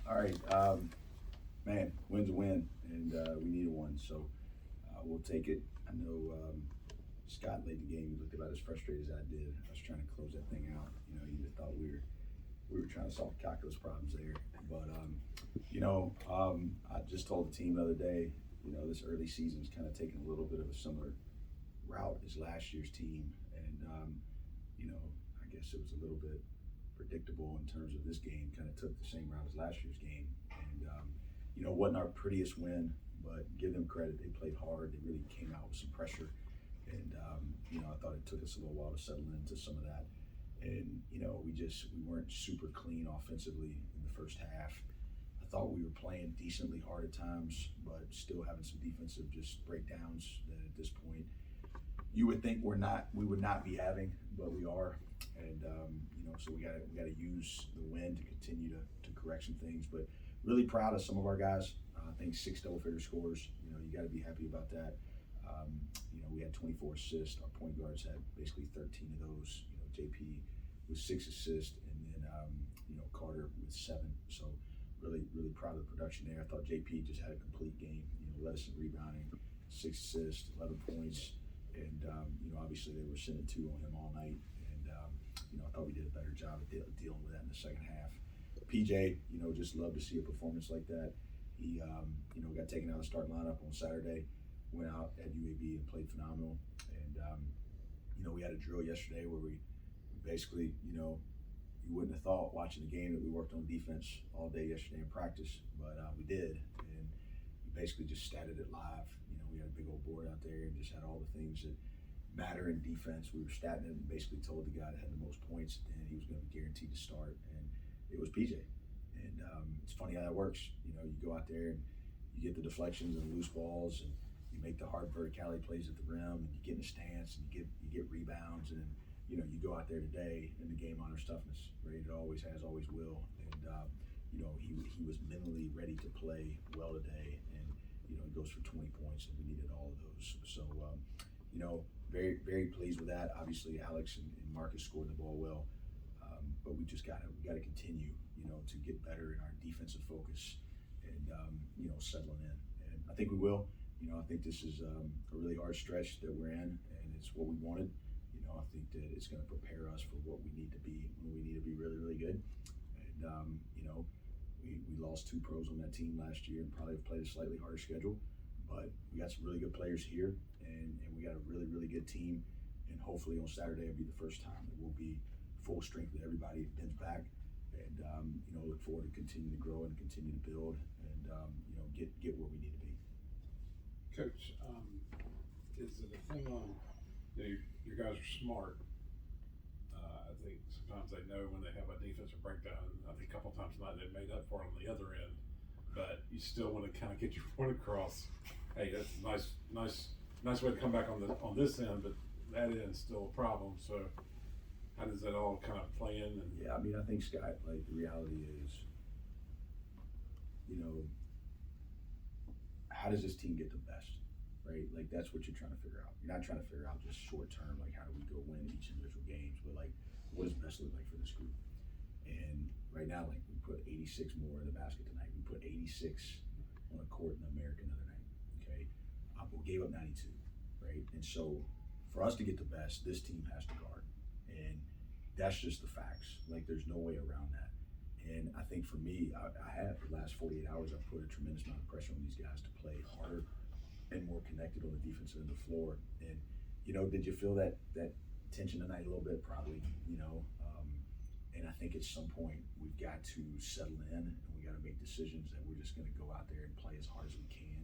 All right, man, win's a win, and we needed one, so we'll take it. I know Scott late in the game. He looked about as frustrated as I did. I was trying to close that thing out. You'd have thought we were trying to solve calculus problems there. But I just told the team the other day. This early season's kind of taking a little bit of a similar route as last year's team, and I guess it was a little bit predictable in terms of this game. Kind of took the same route as last year's game, and wasn't our prettiest win, but give them credit. They played hard. They really came out with some pressure, and I thought it took us a little while to settle into some of that, and we weren't super clean offensively in the first half. I thought we were playing decently hard at times, but still having some defensive just breakdowns that at this point you would think we would not be having, but we are. And so we got to use the win to continue to correct some things. But really proud of some of our guys. I think 6 double-figure scores. You got to be happy about that. We had 24 assists. Our point guards had basically 13 of those. JP with 6 assists, and then Carter with 7. So really proud of the production there. I thought JP just had a complete game. Led us in rebounding, 6 assists, 11 points, and obviously they were sending 2 on him all night. And I thought we did a better job of dealing with that in the second half. PJ, just love to see a performance like that. He got taken out of the starting lineup on Saturday. Went out at UAB and played phenomenal. And we had a drill yesterday where we basically, you wouldn't have thought watching the game that we worked on defense all day yesterday in practice, but we did, and we basically just statted it live. We had a big old board out there and just had all the things that matter in defense. We were statting it and basically told the guy that had the most points, and he was going to be guaranteed to start, and it was PJ. And it's funny how that works. You go out there and you get the deflections and loose balls, and you make the hard verticality plays at the rim, and you get in a stance, and you get rebounds, and then you go out there today in the game honors toughness, right? It always has, always will, and he was mentally ready to play well today, and he goes for 20 points, and we needed all of those. So very very pleased with that. Obviously, Alex and Marcus scored the ball well, but we gotta continue, to get better in our defensive focus, and settling in, and I think we will. I think this is a really hard stretch that we're in, and it's what we wanted. I think that it's going to prepare us for what we need to be when we need to be really, really good. And, we lost 2 pros on that team last year and probably have played a slightly harder schedule. But we got some really good players here, and we got a really, really good team. And hopefully on Saturday will be the first time that we'll be full strength with everybody, Ben's back. And, look forward to continuing to grow and continue to build and, get where we need to be. Coach, is it a thing on, your guys are smart. I think sometimes they know when they have a defensive breakdown. I think a couple of times tonight they made up for it on the other end, but you still want to kind of get your point across. Hey, that's a nice way to come back on this end, but that end's still a problem. So how does that all kind of play in? And yeah, I think Scott, like the reality is, how does this team get the best? Right? Like that's what you're trying to figure out. You're not trying to figure out just short term, like how do we go win each individual games, but like what does best look like for this group? And right now, like we put 86 more in the basket tonight. We put 86 on a court in America the other night. Okay, we gave up 92, right? And so for us to get the best, this team has to guard, and that's just the facts. Like there's no way around that. And I think for me, I have the last 48 hours, I've put a tremendous amount of pressure on these guys to play harder and more connected on the defensive end of the floor. And did you feel that tension tonight a little bit? Probably. And I think at some point we've got to settle in, and we got to make decisions that we're just going to go out there and play as hard as we can,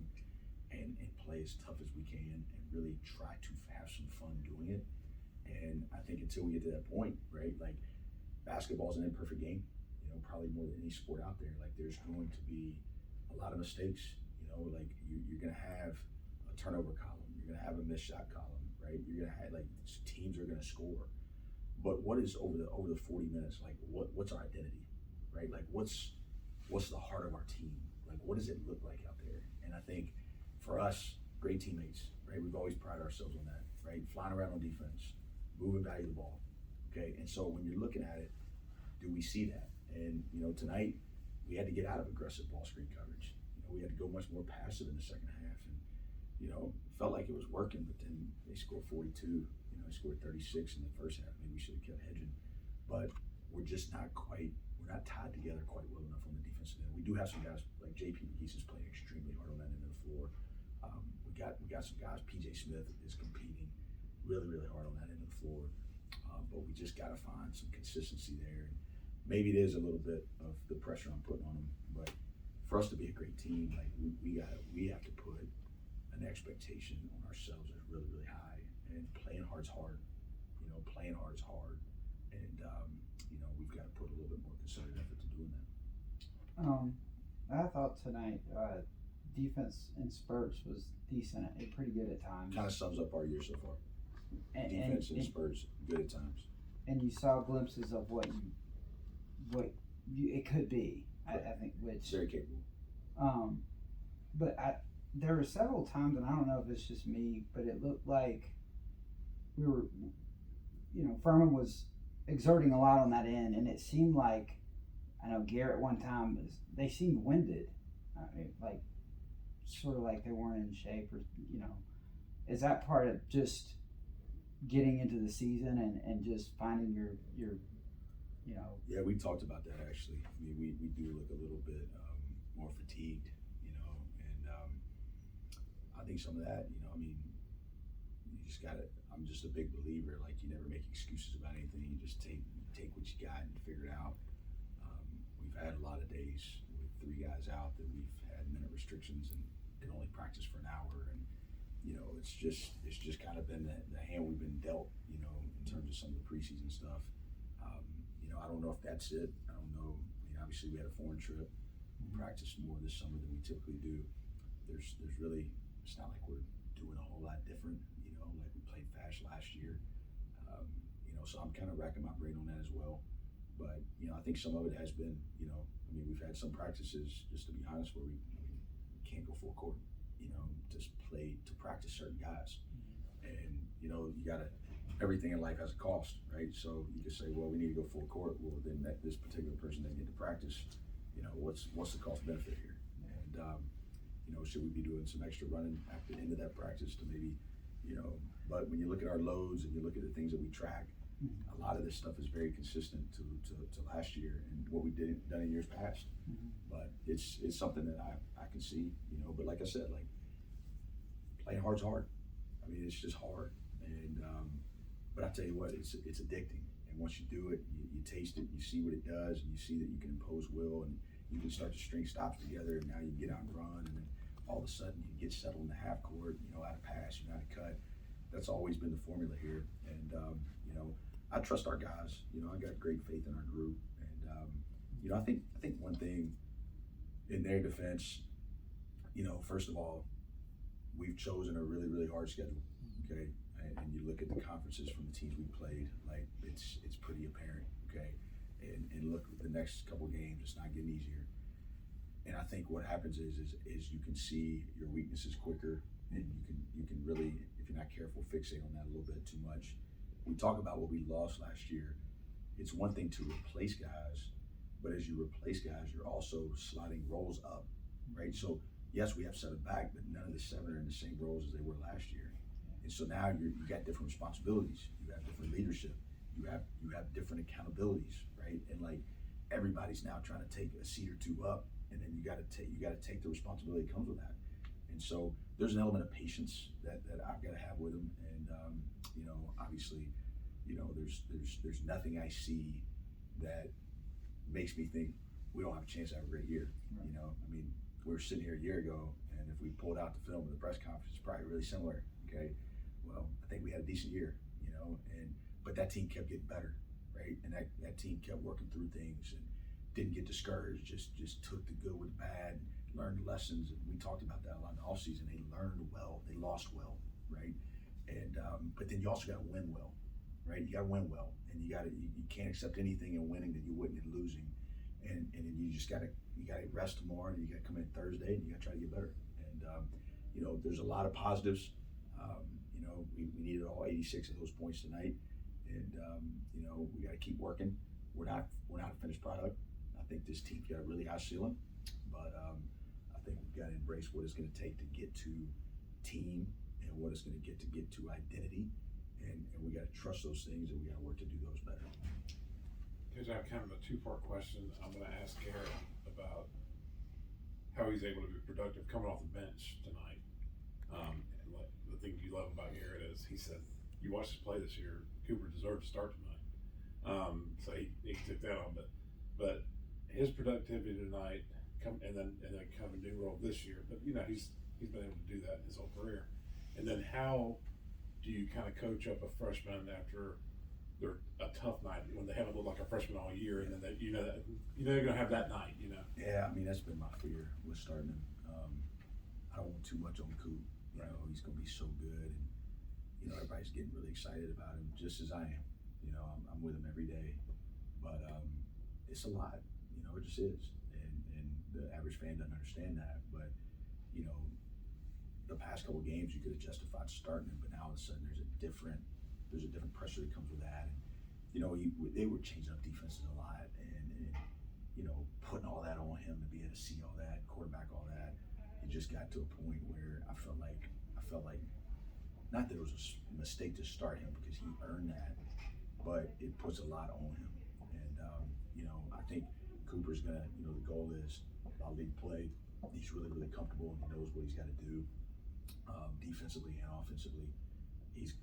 and play as tough as we can, and really try to have some fun doing it. And I think until we get to that point, right? Like basketball's an imperfect game. Probably more than any sport out there. Like there's going to be a lot of mistakes. Like you're going to have a turnover column. You're going to have a missed shot column, right? You're going to have teams are going to score. But what is over the 40 minutes? Like what's our identity, right? Like what's the heart of our team? Like what does it look like out there? And I think for us, great teammates, right? We've always prided ourselves on that, right? Flying around on defense, moving value of the ball, okay? And so when you're looking at it, do we see that? And tonight we had to get out of aggressive ball screen coverage. We had to go much more passive in the second half, and felt like it was working. But then they scored 42. They scored 36 in the first half. Maybe we should have kept hedging, but we're just not quite. We're not tied together quite well enough on the defensive end. We do have some guys like JP McGee's is playing extremely hard on that end of the floor. We got some guys. PJ Smith is competing really, really hard on that end of the floor, but we just got to find some consistency there. And maybe it is a little bit of the pressure I'm putting on them, but for us to be a great team, like we have to put an expectation on ourselves that's really, really high. And playing hard's hard. Playing hard is hard, and we've got to put a little bit more concerted effort to doing that. I thought tonight defense in spurts was decent and pretty good at times. Kind of sums up our year so far. Defense in spurts, good at times. And you saw glimpses of what it could be. I think which very capable. But there were several times, and I don't know if it's just me, but it looked like we were, Furman was exerting a lot on that end, and it seemed like, I know Garrett one time, they seemed winded. Like, sort of like they weren't in shape, or, is that part of just getting into the season and just finding your Yeah, we talked about that actually. I mean, we do look a little bit more fatigued, and I think some of that, you just gotta. I'm just a big believer. Like, you never make excuses about anything. You just take what you got and figure it out. We've had a lot of days with 3 guys out that we've had minute restrictions and can only practice for an hour, and it's just kind of been the hand we've been dealt, in terms of some of the preseason stuff. I don't know if that's it. I don't know. Obviously we had a foreign trip. We practiced more this summer than we typically do. There's really, it's not like we're doing a whole lot different, like we played fast last year. So I'm kind of racking my brain on that as well. But, I think some of it has been, we've had some practices, just to be honest, where we can't go full court, to practice certain guys. And, you gotta, everything in life has a cost, right? So you could say, well, we need to go full court. Well, then this particular person doesn't get to practice. What's the cost benefit here? And should we be doing some extra running at the end of that practice to maybe, but when you look at our loads and you look at the things that we track, a lot of this stuff is very consistent to last year and what we done in years past. But it's something that I can see, but like I said, like, playing hard's hard. It's just hard. And but I tell you what, it's addicting. And once you do it, you taste it, you see what it does, and you see that you can impose will, and you can start to string stops together, and now you get out and run, and then all of a sudden you get settled in the half court, out of pass, out of cut. That's always been the formula here. And I trust our guys. I got great faith in our group. And I think one thing in their defense, first of all, we've chosen a really, really hard schedule. Okay. And you look at the conferences from the teams we played, like it's pretty apparent, okay? And look at the next couple games, it's not getting easier. And I think what happens is you can see your weaknesses quicker, and you can really, if you're not careful, fixate on that a little bit too much. We talk about what we lost last year. It's one thing to replace guys, but as you replace guys, you're also sliding roles up, right? So yes, we have 7 back, but none of the 7 are in the same roles as they were last year. And so now you got different responsibilities. You have different leadership. You have different accountabilities, right? And like, everybody's now trying to take a seat or 2 up, and then you got to take the responsibility that comes with that. And so there's an element of patience that I've got to have with them. And obviously, there's nothing I see that makes me think we don't have a chance to have a great year. Right. We were sitting here a year ago, and if we pulled out the film of the press conference, it's probably really similar. Okay, well, I think we had a decent year, but that team kept getting better, right? And that team kept working through things and didn't get discouraged, just took the good with the bad, learned lessons. And we talked about that a lot in the offseason. They learned well, they lost well, right? And but then you also got to win well, right? You got to win well, and you can't accept anything in winning that you wouldn't in losing. And then you got to rest tomorrow, and you got to come in Thursday, and you got to try to get better. And there's a lot of positives. We needed all 86 of those points tonight, and we got to keep working. We're not a finished product. I think this team's got a really high ceiling, but I think we've got to embrace what it's going to take to get to team and what it's going to get to identity, and we got to trust those things, and we got to work to do those better. Coach, I have kind of a two-part question. I'm going to ask Garrett about how he's able to be productive coming off the bench tonight. And the thing you love about Garrett is he said, you watched us play this year, Cooper deserved to start tonight. So he took that on, but his productivity tonight, and then kind of a new role this year. But he's been able to do that his whole career. And then how do you kind of coach up a freshman after they're a tough night when they haven't looked like a freshman all year, and then they're gonna have that night. Yeah, I mean that's been my fear with starting him. I don't want too much on Coop. He's gonna be so good, and everybody's getting really excited about him, just as I am. I'm with him every day, but it's a lot. It just is, and the average fan doesn't understand that. But the past couple games you could have justified starting him, but now all of a sudden there's a different pressure that comes with that, and they were changing up defenses a lot, and putting all that on him to be able to see all that, quarterback all that. It just got to a point where I felt like not that it was a mistake to start him because he earned that, but it puts a lot on him, and I think Cooper's gonna, the goal is while league play, he's really, really comfortable and he knows what he's got to do defensively and offensively. He's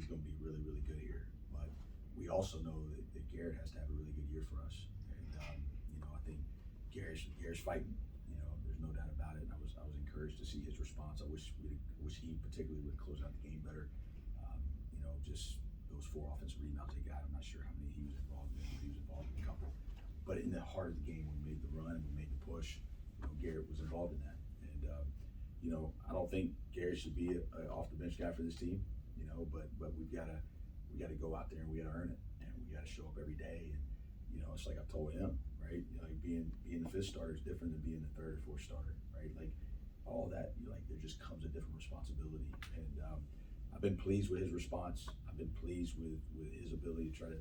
going to be really, really good here. But we also know that Garrett has to have a really good year for us. And I think Garrett's fighting. There's no doubt about it. And I was encouraged to see his response. I wish he particularly would have closed out the game better. Just those 4 offensive rebounds they got. I'm not sure how many he was involved in. He was involved in a couple. But in the heart of the game, when we made the run and we made the push, Garrett was involved in that. And I don't think Garrett should be an off the bench guy for this team. But we gotta go out there and we gotta earn it, and we gotta show up every day. And it's like I told him, right? Like being the 5th starter is different than being the 3rd or 4th starter, right? Like all that, there just comes a different responsibility. And I've been pleased with his response. I've been pleased with his ability to try to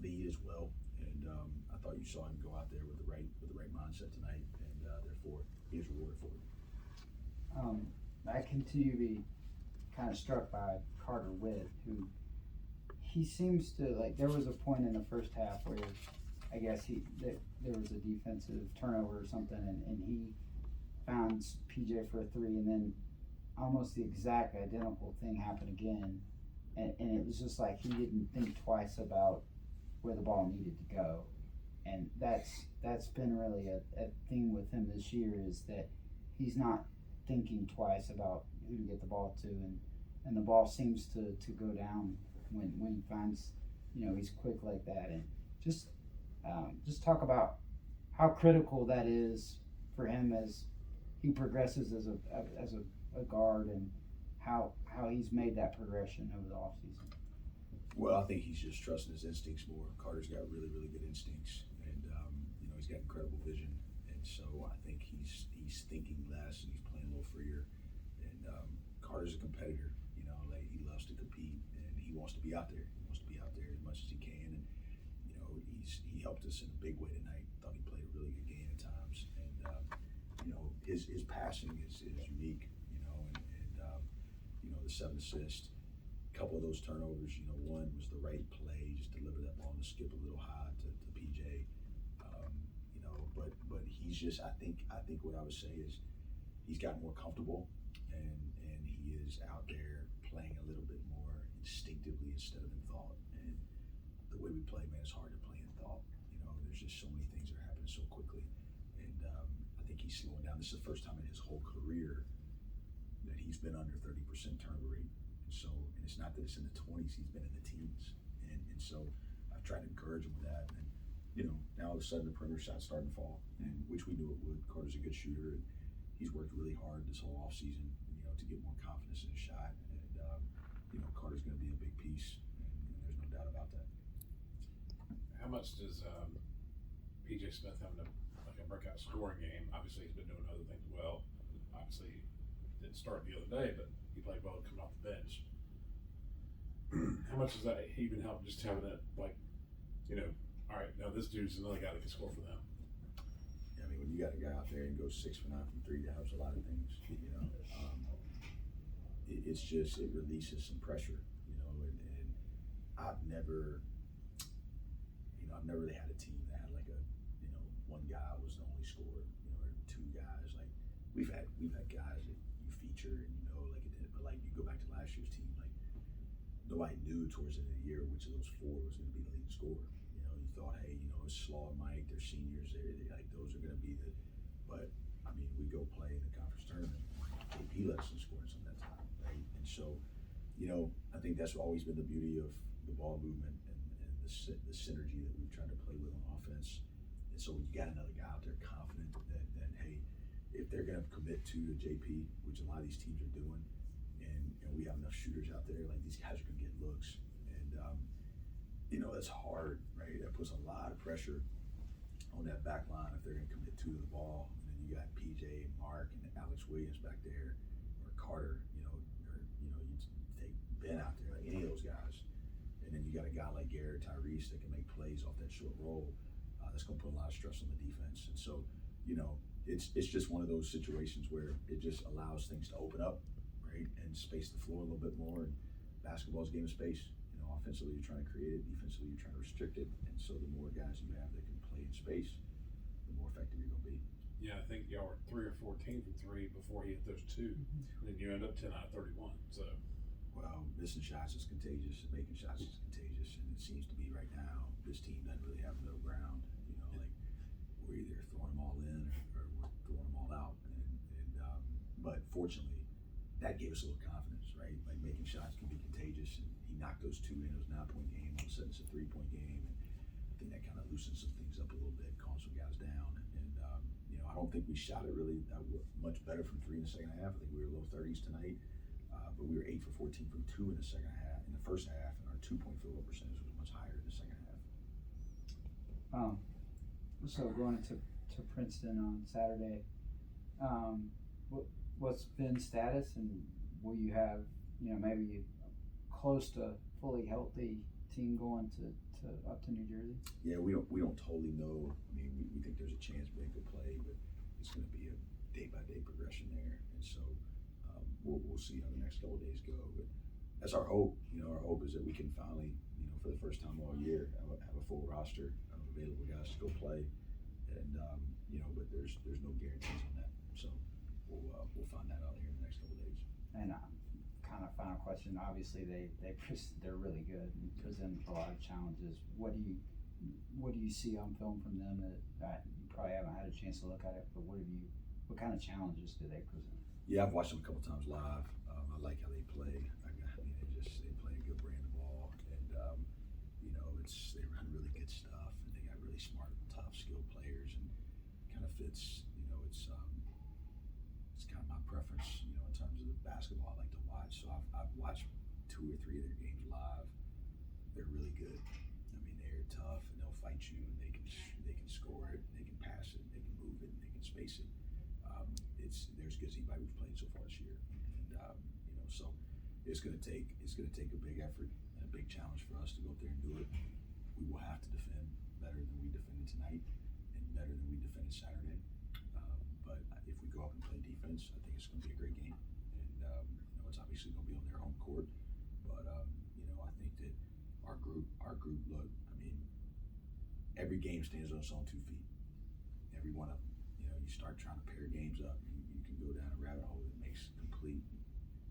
lead as well. And I thought you saw him go out there with the right mindset tonight, and therefore he was rewarded for it. I continue to be kind of struck by Carter Witt, who he seems to there was a point in the first half where I guess there was a defensive turnover or something, and he found PJ for a 3, and then almost the exact identical thing happened again, and it was just like he didn't think twice about where the ball needed to go, and that's been really a theme with him this year, is that he's not thinking twice about who to get the ball to, and the ball seems to go down when he finds he's quick like that. And just talk about how critical that is for him as he progresses as a guard, and how he's made that progression over the offseason. Well, I think he's just trusting his instincts more. Carter's got really, really good instincts, and he's got incredible vision, and so I think he's thinking less and he's playing a little freer. And Carter's a competitor. He loves to compete, and he wants to be out there. He wants to be out there as much as he can, and he helped us in a big way tonight. Thought he played a really good game at times, and his passing is unique. The 7 assists, a couple of those turnovers. One was the right play, just deliver that ball and skip a little high to PJ. But he's just I think what I would say is he's gotten more comfortable, and he is out there playing a little bit more instinctively instead of in thought. And the way we play, man, it's hard to play in thought. There's just so many things that are happening so quickly, and I think he's slowing down. This is the first time in his whole career that he's been under 30% turnover rate. And it's not that it's in the 20s, he's been in the teens. And so I've tried to encourage him with that. And, now all of a sudden the perimeter shot's starting to fall, and which we knew it would. Carter's a good shooter, and he's worked really hard this whole offseason, to get more confidence in his shot. And, Carter's going to be a big piece, and there's no doubt about that. How much does PJ Smith having a breakout scoring game? Obviously he's been doing other things well. Obviously didn't start the other day, but he played well coming off the bench. How much does that even help, just having it all right, now this dude's another guy that can score for them? you got a guy out there and goes 6 for 9 from 3, that helps a lot of things. It's just, it releases some pressure, and I've never really had a team that had like a, one guy was the only scorer, or two guys. Like we've had guys that you feature and like it did, but like you go back to last year's team, like nobody knew towards the end of the year which of those 4 was going to be the leading scorer. You thought, hey, it's Slaw and Mike, they're seniors, they like those are going to be the, but I mean, we go play in the conference tournament, JP lets them score some of that time, right? And so, I think that's always been the beauty of the ball movement and the synergy that we've tried to play with on offense. And so when you got another guy out there confident that hey, if they're going to commit to the JP, which a lot of these teams are doing, and we have enough shooters out there, like these guys are going to get looks. And, that's hard, right? That puts a lot of pressure on that back line if they're going to commit to the ball. And then you got PJ and Mark and Alex Williams back there, or Carter, or you take Ben out there, like any of those guys. And then you got a guy like Garrett Tyrese that can make plays off that short roll. That's going to put a lot of stress on the defense. And so, it's just one of those situations where it just allows things to open up, right, and space the floor a little bit more. And basketball's a game of space. Offensively, you're trying to create it. Defensively, you're trying to restrict it. And so, the more guys you have that can play in space, the more effective you're going to be. Yeah, I think y'all were 3 or 14 from 3 before he hit those 2. And then you end up 10 out of 31. So, well, missing shots is contagious, and making shots is contagious. And it seems to be right now, this team doesn't really have middle ground. Like we're either throwing them all in or we're throwing them all out. But fortunately, that gave us a little confidence, right? Like making shots can be contagious, and he knocked those 2 in. It was a 9-point game. All of a sudden, it's a 3-point game, and I think that kind of loosens some things up a little bit, calms some guys down. And I don't think we shot it really much better from 3 in the second half. I think we were low 30s tonight, but we were 8 for 14 from 2 in the second half, in the first half, and our 2-point field goal percentage was much higher in the second half. So going to Princeton on Saturday, what's Ben's status, and will you have maybe close to fully healthy team going to up to New Jersey? Yeah, we don't totally know. I mean, we think there's a chance Ben could play, but it's going to be a day-by-day progression there, and so we'll see how the next couple of days go. But that's our hope. Our hope is that we can finally, for the first time all year, have a full roster of available guys to go play, and but there's no guarantees on that. So we'll find that out here in the next couple of days. And kind of final question. Obviously, they're really good and present a lot of challenges. What do you see on film from them that you probably haven't had a chance to look at it? But what kind of challenges do they present? Yeah, I've watched them a couple times live. I like how they play. I mean, they play a good brand of ball, and they run really good stuff, and they got really smart, tough, skilled players, and kind of fits. It's kind of my preference, in terms of the basketball I like to watch. So I've watched 2 or 3 of their games live. They're really good. I mean, they're tough, and they'll fight you, and they can score it, they can pass it, they can move it, and they can space it. They're as good as anybody we've played so far this year, and so it's going to take a big effort and a big challenge for us to go up there and do it. We will have to defend better than we defended tonight, and better than we defended Saturday. But if we go up and play defense, I think it's going to be a great game, and it's obviously going to be on their home court. But I think that our group look. I mean, every game stands on its own 2 feet. Every one of them. You start trying to pair games up, you can go down a rabbit hole that makes complete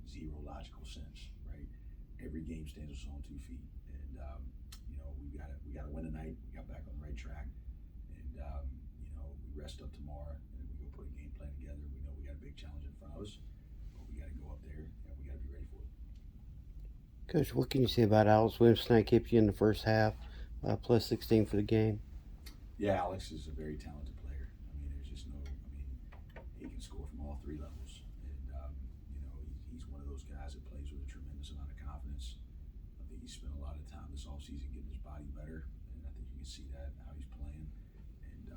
zero logical sense, right? Every game stands on its own 2 feet, and we got to win tonight. We got back on the right track, and we rest up tomorrow, and we go put a game plan together. We know we got a big challenge in front of us, but we got to go up there and we got to be ready for it. Coach, what can you say about Alex Williams tonight? Kept you in the first half, plus 16 for the game. Yeah, Alex is a very talented player. I mean, there's just he can score from all 3 levels. And, he's one of those guys that plays with a tremendous amount of confidence. I think he spent a lot of time this offseason getting his body better. And I think you can see that in how he's playing. And,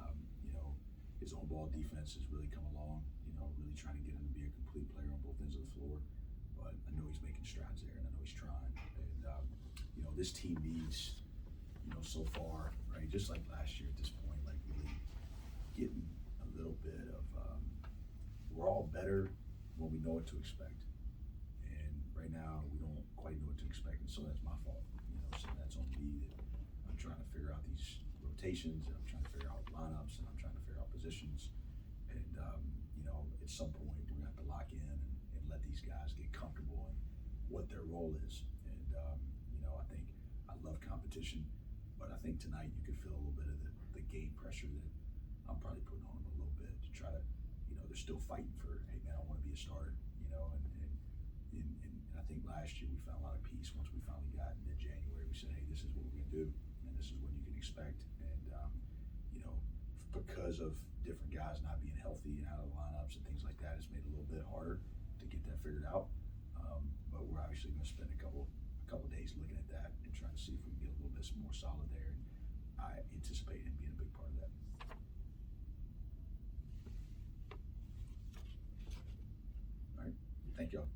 his own ball defense has really come along, really trying to get him to be a complete player on both ends of the floor. But I know he's making strides there, and I know he's trying. And, this team needs, so far, right, just like last year at this point, like really getting a little bit better when we know what to expect. And right now, we don't quite know what to expect, and so that's my fault. So that's on me that I'm trying to figure out these rotations, and I'm trying to figure out lineups, and I'm trying to figure out positions. And at some point, we're gonna have to lock in and let these guys get comfortable in what their role is. And I think I love competition, but I think tonight you could feel a little bit of the game pressure that I'm probably putting on them a little bit to try to, they're still fighting for, hey man, I want to be a starter, and I think last year we found a lot of peace once we finally got in mid-January. We said, hey, this is what we're gonna do, and this is what you can expect. And because of different guys not being healthy and out of the lineups and things like that, it's made it a little bit harder to get that figured out. But we're obviously going to spend a couple days looking at that and trying to see if we can get a little bit more solid there. And I anticipate him being a big part of that. All right, thank y'all.